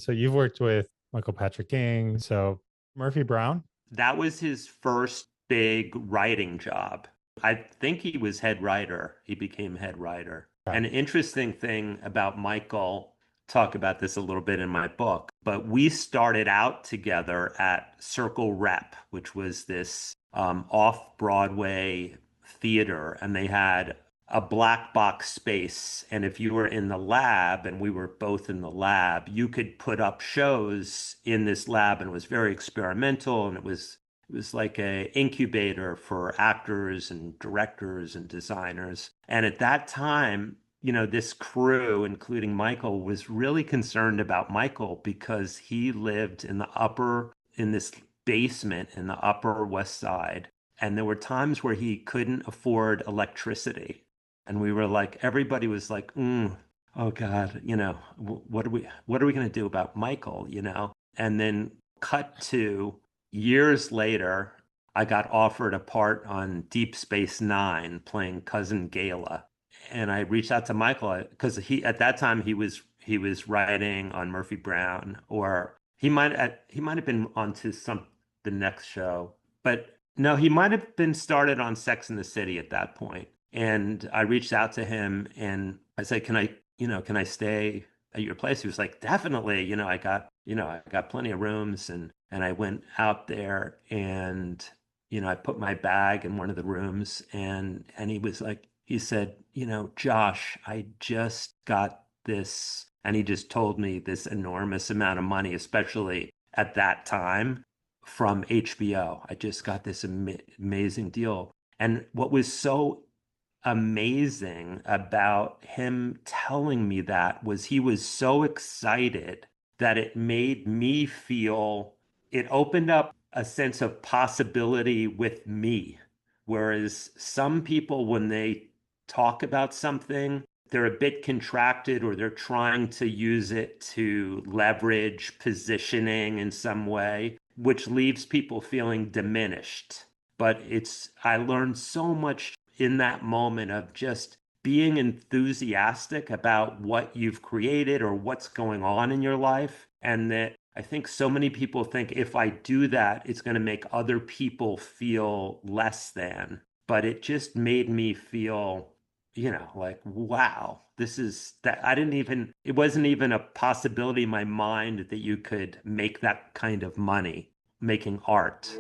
So you've worked with Michael Patrick King, so Murphy Brown. That was his first big writing job. I think he was head writer. He became head writer. Yeah. An interesting thing about Michael, talk about this a little bit in my book, but we started out together at Circle Rep, which was this off-Broadway theater, and they had a black box space. And if you were in the lab, and we were both in the lab, you could put up shows in this lab, and it was very experimental, and it was like a incubator for actors and directors and designers. And at that time, this crew, including Michael, was really concerned about Michael because he lived in this basement in the Upper West Side. And there were times where he couldn't afford electricity. And we were like, everybody was like, oh God, what are we going to do about Michael, And then cut to years later, I got offered a part on Deep Space Nine playing Cousin Gala. And I reached out to Michael because at that time he was writing on Murphy Brown, or he might have been onto the next show. But no, he might have been started on Sex and the City at that point. And I reached out to him and I said, can I stay at your place? He was like, definitely. I got plenty of rooms, and I went out there, and I put my bag in one of the rooms, and he said, Josh, I just got this, and he just told me this enormous amount of money, especially at that time, from HBO. I just got this amazing deal. And what was so amazing about him telling me that was he was so excited that it made me feel, it opened up a sense of possibility with me. Whereas some people, when they talk about something, they're a bit contracted, or they're trying to use it to leverage positioning in some way, which leaves people feeling diminished. But I learned so much in that moment of just being enthusiastic about what you've created or what's going on in your life. And that I think so many people think if I do that, it's going to make other people feel less than. But it just made me feel, like, wow, this is that it wasn't even a possibility in my mind that you could make that kind of money making art.